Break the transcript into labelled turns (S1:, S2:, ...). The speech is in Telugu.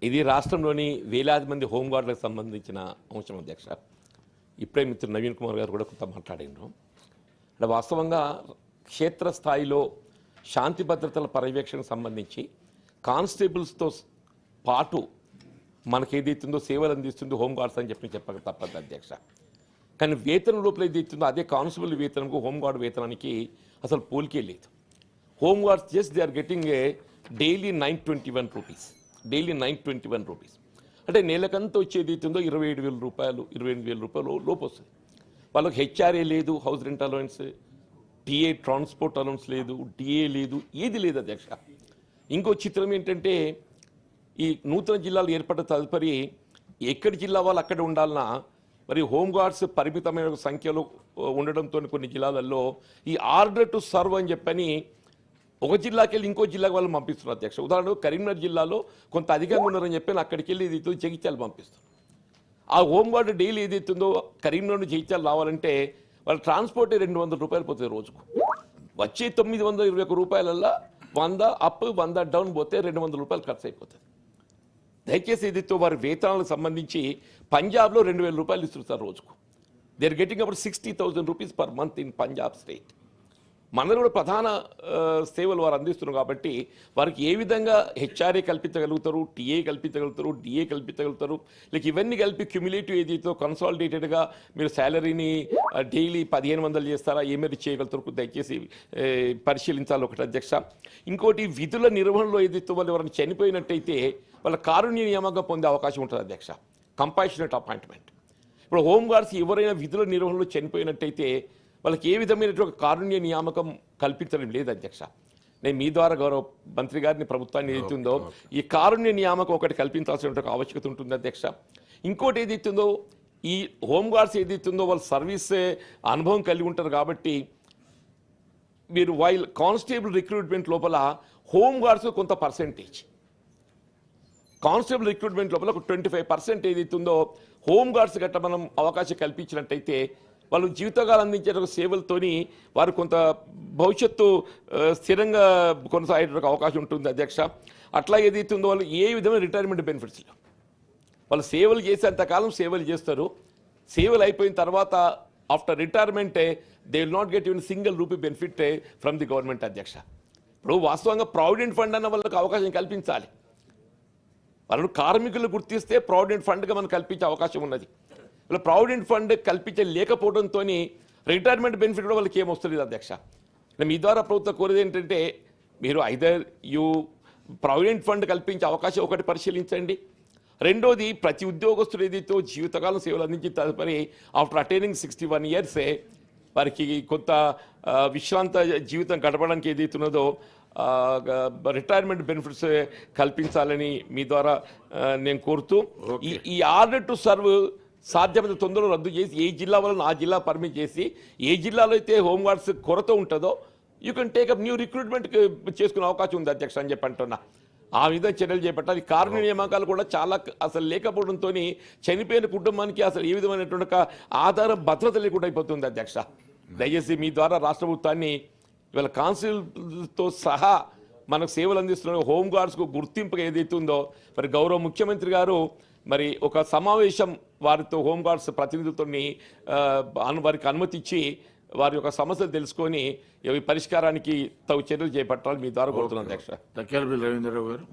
S1: ఇది రాష్ట్రంలోని వేలాది మంది హోంగార్డులకు సంబంధించిన అంశం అధ్యక్ష. ఇప్పుడే మిత్రుడు నవీన్ కుమార్ గారు కూడా కొంత మాట్లాడినారు. అంటే వాస్తవంగా క్షేత్రస్థాయిలో శాంతి భద్రతల పర్యవేక్షణకు సంబంధించి కానిస్టేబుల్స్తో పాటు మనకి ఏదైతుందో సేవలు అందిస్తుందో హోంగార్డ్స్ అని చెప్పక తప్పదు అధ్యక్ష. కానీ వేతనం లోపల ఏదైతుందో అదే కానిస్టేబుల్ వేతనంకు హోంగార్డ్ వేతనానికి అసలు పోలికే లేదు. Home guards just they are getting a daily 921 rupees, daily 921 rupees. అంటే నెలకంతా వచ్చేది అవుతుందో 27,000 రూపాయలు, 28,000 రూపాయలు లోపు వస్తుంది. వాళ్ళకి హెచ్ఆర్ఏ లేదు, house rent allowance, TA transport allowance లేదు, డిఏ లేదు, ఏది లేదు అధ్యక్ష. ఇంకో చిత్రం ఏంటంటే ఈ నూతన జిల్లాలు ఏర్పడ్డ తదుపరి ఎక్కడి జిల్లా వాళ్ళు అక్కడ ఉండాలన్నా మరి హోంగార్డ్స్ పరిమితమైన సంఖ్యలో ఉండడంతో కొన్ని జిల్లాలలో ఈ ఆర్డర్ టు సర్వ్ అని చెప్పని ఒక జిల్లాకి వెళ్ళి ఇంకో జిల్లాకి వాళ్ళు పంపిస్తున్నారు అధ్యక్ష. ఉదాహరణకు కరీంనగర్ జిల్లాలో కొంత అధికంగా ఉన్నారని చెప్పి అక్కడికి వెళ్ళి ఏదైతే జగిత్యాలు పంపిస్తారు. ఆ హోంగార్డ్ డైలీ ఏదైతుందో కరీంనగర్ నుంచి జగిత్యాలు రావాలంటే వాళ్ళ ట్రాన్స్పోర్టే 200 రూపాయలు పోతుంది రోజుకు. వచ్చే 921 రూపాయలల్లో 100 అప్ 100 డౌన్ పోతే 200 రూపాయలు ఖర్చు అయిపోతుంది. దయచేసి ఏదైతే వారి వేతనాలకు సంబంధించి పంజాబ్లో 2,000 రూపాయలు ఇస్తున్నారు రోజుకు. They are getting about 60,000 rupees per month in Punjab state. మనలో కూడా ప్రధాన సేవలు వారు అందిస్తున్నారు కాబట్టి వారికి ఏ విధంగా హెచ్ఆర్ఏ కల్పించగలుగుతారు, టీఏ కల్పించగలుగుతారు, డిఏ కల్పించగలుగుతారు, లేక ఇవన్నీ కలిపి క్యుములేటివ్ ఏదైతే కన్సాలిడేటెడ్గా మీరు శాలరీని డైలీ 1,500 చేస్తారా, ఏమేమి చేయగలుగుతారు దయచేసి పరిశీలించాలి ఒకటి అధ్యక్ష. ఇంకోటి విధుల నిర్వహణలో ఏదైతే వాళ్ళు ఎవరైనా చనిపోయినట్టయితే వాళ్ళ కారుణ్య నియామకంగా పొందే అవకాశం ఉంటుంది అధ్యక్ష, కంపాషనేట్ అపాయింట్మెంట్. ఇప్పుడు హోంగార్డ్స్ ఎవరైనా విధుల నిర్వహణలో చనిపోయినట్టయితే వాళ్ళకి ఏ విధమైనటువంటి కారుణ్య నియామకం కల్పించడం లేదు అధ్యక్ష. నేను మీ ద్వారా గౌరవ మంత్రి గారిని ప్రభుత్వాన్ని ఏదైతుందో ఈ కారుణ్య నియామకం ఒకటి కల్పించాల్సిన ఆవశ్యకత ఉంటుంది అధ్యక్ష. ఇంకోటి ఏదైతుందో ఈ హోంగార్డ్స్ ఏదైతుందో వాళ్ళు సర్వీస్ అనుభవం కలిగి ఉంటారు కాబట్టి మీరు వైల్ కానిస్టేబుల్ రిక్రూట్మెంట్ లోపల హోంగార్డ్స్ కొంత పర్సెంటేజ్, కానిస్టేబుల్ రిక్రూట్మెంట్ లోపల ఒక 25% ఏదైతుందో హోంగార్డ్స్ గట్ట మనం అవకాశం కల్పించినట్టయితే వాళ్ళు జీవితకాలం అందించే సేవలతోని వారు కొంత భవిష్యత్తు స్థిరంగా కొనసాగేట అవకాశం ఉంటుంది అధ్యక్ష. అట్లా ఏదైతుందో వాళ్ళు ఏ విధమైన రిటైర్మెంట్ బెనిఫిట్స్ వాళ్ళు సేవలు చేసేంతకాలం సేవలు చేస్తారు. సేవలు అయిపోయిన తర్వాత ఆఫ్టర్ రిటైర్మెంటే they will not get even single rupee benefit from the government అధ్యక్ష. ఇప్పుడు వాస్తవంగా ప్రావిడెంట్ ఫండ్ అన్న వాళ్ళకి అవకాశం కల్పించాలి. వాళ్ళను కార్మికులు గుర్తిస్తే ప్రావిడెంట్ ఫండ్గా మనం కల్పించే అవకాశం ఉన్నది. ఇలా ప్రావిడెంట్ ఫండ్ కల్పించలేకపోవడంతో రిటైర్మెంట్ బెనిఫిట్ కూడా వాళ్ళకి ఏమొస్తుంది అధ్యక్ష. మీ ద్వారా ప్రభుత్వం కోరేది ఏంటంటే మీరు ఐదర్ యూ ప్రావిడెంట్ ఫండ్ కల్పించే అవకాశం ఒకటి పరిశీలించండి. రెండోది ప్రతి ఉద్యోగస్తుడు ఏదైతే జీవితకాలం సేవలు అందించిన తదుపరి ఆఫ్టర్ అటైనింగ్ 61 ఇయర్సే వారికి కొంత విశ్రాంత జీవితం గడపడానికి ఏదైతున్నదో రిటైర్మెంట్ బెనిఫిట్స్ కల్పించాలని మీ ద్వారా నేను కోరుతూ ఈ ఆర్డర్ టు సర్వ్ సాధ్యమైన తొందరలో రద్దు చేసి ఏ జిల్లా వల్ల ఆ జిల్లా పర్మిట్ చేసి ఏ జిల్లాలో అయితే హోంగార్డ్స్ కొరత ఉంటుందో you can take up new recruitment చేసుకునే అవకాశం ఉంది అధ్యక్ష అని చెప్పి అంటున్నా. ఆ విధంగా చర్యలు చేపట్టాలి. కారుణ్య నియామకాలు కూడా చాలా అసలు లేకపోవడంతో చనిపోయిన కుటుంబానికి అసలు ఏ విధమైనటువంటి ఆధారం భద్రత లేకుండా అయిపోతుంది అధ్యక్ష. దయచేసి మీ ద్వారా రాష్ట్ర ప్రభుత్వాన్ని ఇవాళ కానిస్టేబుల్తో సహా మనకు సేవలు అందిస్తున్న హోంగార్డ్స్కు గుర్తింపుగా ఏదైతే ఉందో మరి గౌరవ ముఖ్యమంత్రి గారు మరి ఒక సమావేశం వారితో హోంగార్డ్స్ ప్రతినిధులతో వారికి అనుమతి ఇచ్చి వారి యొక్క సమస్యలు తెలుసుకొని పరిష్కారానికి తగు చర్యలు చేపట్టాలని మీ ద్వారా కోరుతున్నాను అధ్యక్ష.
S2: రవీంద్రరావు గారు.